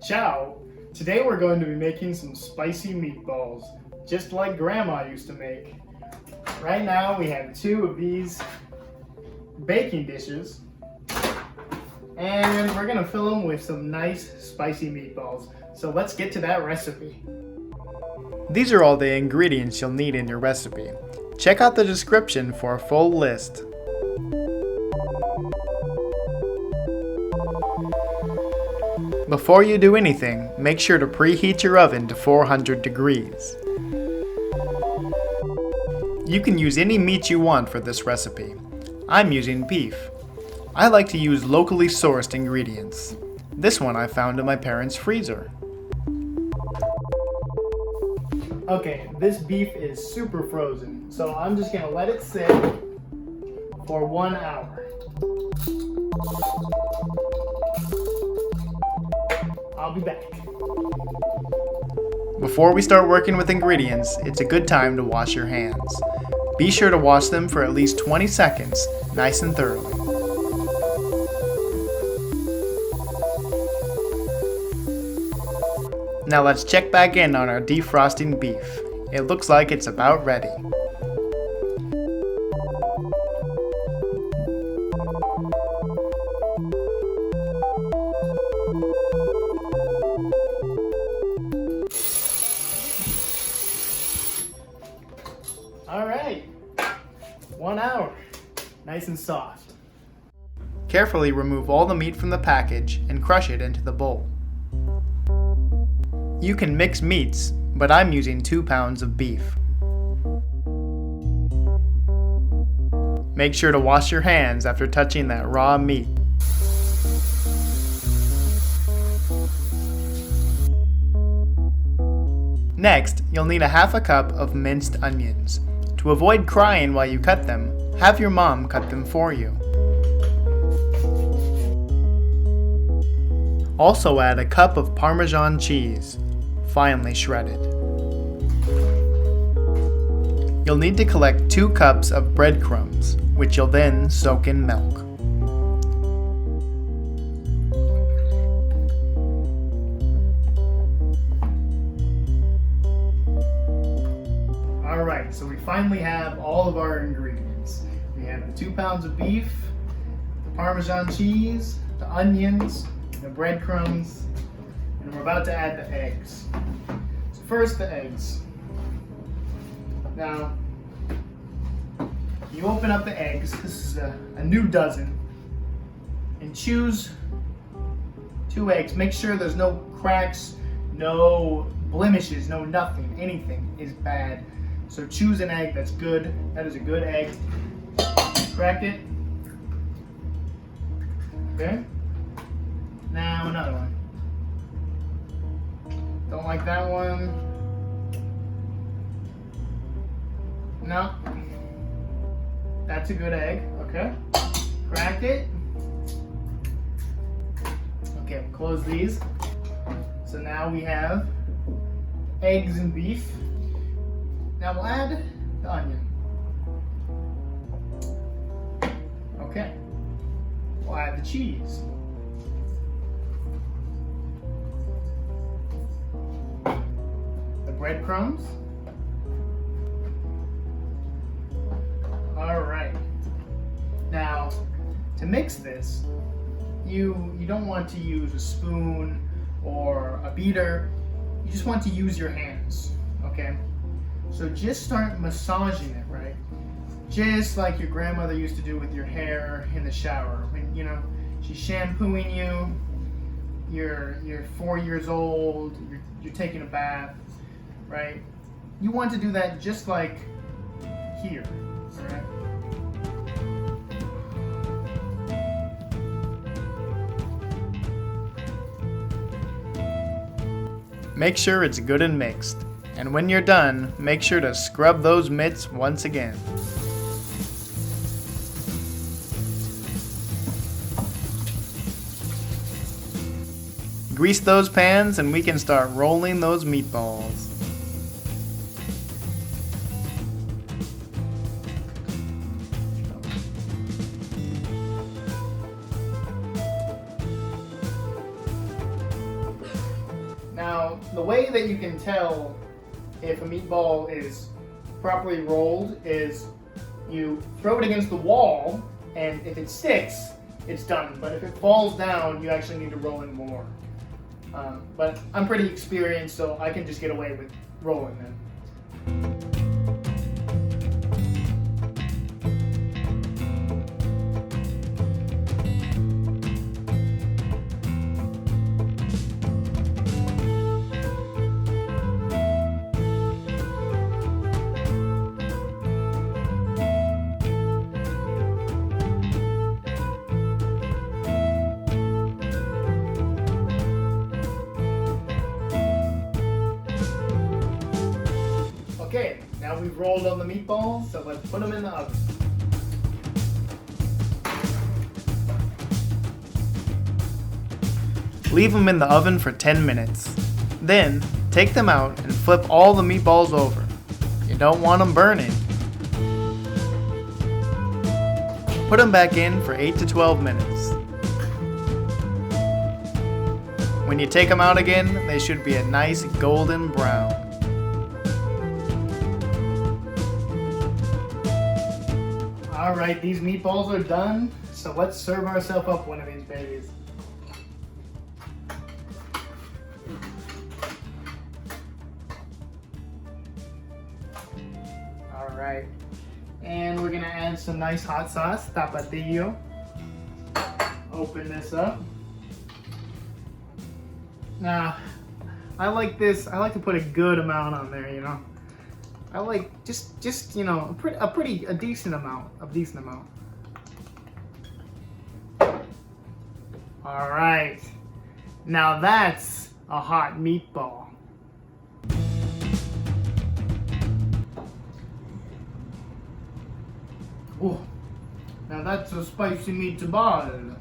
Ciao! Today we're going to be making some spicy meatballs, just like Grandma used to make. Right now we have 2 of these baking dishes, and we're going to fill them with some nice spicy meatballs. So let's get to that recipe. These are all the ingredients you'll need in your recipe. Check out the description for a full list. Before you do anything, make sure to preheat your oven to 400 degrees. You can use any meat you want for this recipe. I'm using beef. I like to use locally sourced ingredients. This one I found in my parents' freezer. Okay, this beef is super frozen, so I'm just gonna let it sit for 1 hour. I'll be back. Before we start working with ingredients, it's a good time to wash your hands. Be sure to wash them for at least 20 seconds, nice and thoroughly. Now let's check back in on our defrosting beef. It looks like it's about ready. Alright, 1 hour, nice and soft. Carefully remove all the meat from the package and crush it into the bowl. You can mix meats, but I'm using 2 pounds of beef. Make sure to wash your hands after touching that raw meat. Next, you'll need a ½ cup of minced onions. To avoid crying while you cut them, have your mom cut them for you. Also add a cup of parmesan cheese, finely shredded. You'll need to collect 2 cups of breadcrumbs, which you'll then soak in milk. Alright, so we finally have all of our ingredients. We have the 2 pounds of beef, the Parmesan cheese, the onions, the breadcrumbs, and we're about to add the eggs. So first, the eggs. Now, you open up the eggs. This is a new dozen. And choose 2 eggs. Make sure there's no cracks, no blemishes, no nothing. Anything is bad. So choose an egg that's good. That is a good egg. Crack it. Okay. Now another one. Don't like that one. No. That's a good egg. Okay. Crack it. Okay, we'll close these. So now we have eggs and beef. Now we'll add the onion. Okay. We'll add the cheese. The breadcrumbs. Alright. Now, to mix this, you don't want to use a spoon or a beater. You just want to use your hands. Okay? So just start massaging it, right? Just like your grandmother used to do with your hair in the shower. When, she's shampooing you, you're 4 years old, you're taking a bath, right? You want to do that just like here, all right? Make sure it's good and mixed. And when you're done, make sure to scrub those mitts once again. Grease those pans and we can start rolling those meatballs. the way that you can tell if a meatball is properly rolled is you throw it against the wall, and if it sticks, it's done. But if it falls down, you actually need to roll it more. But I'm pretty experienced, so I can just get away with rolling them. Okay, now we've rolled on the meatballs, so let's put them in the oven. Leave them in the oven for 10 minutes. Then, take them out and flip all the meatballs over. You don't want them burning. Put them back in for 8 to 12 minutes. When you take them out again, they should be a nice golden brown. Alright, these meatballs are done, so let's serve ourselves up one of these babies. Alright, and we're gonna add some nice hot sauce, tapatio. Open this up. Now, I like to put a good amount on there, you know. I like just you know, a decent amount. All right, now that's a hot meatball. Oh, now that's a spicy meatball.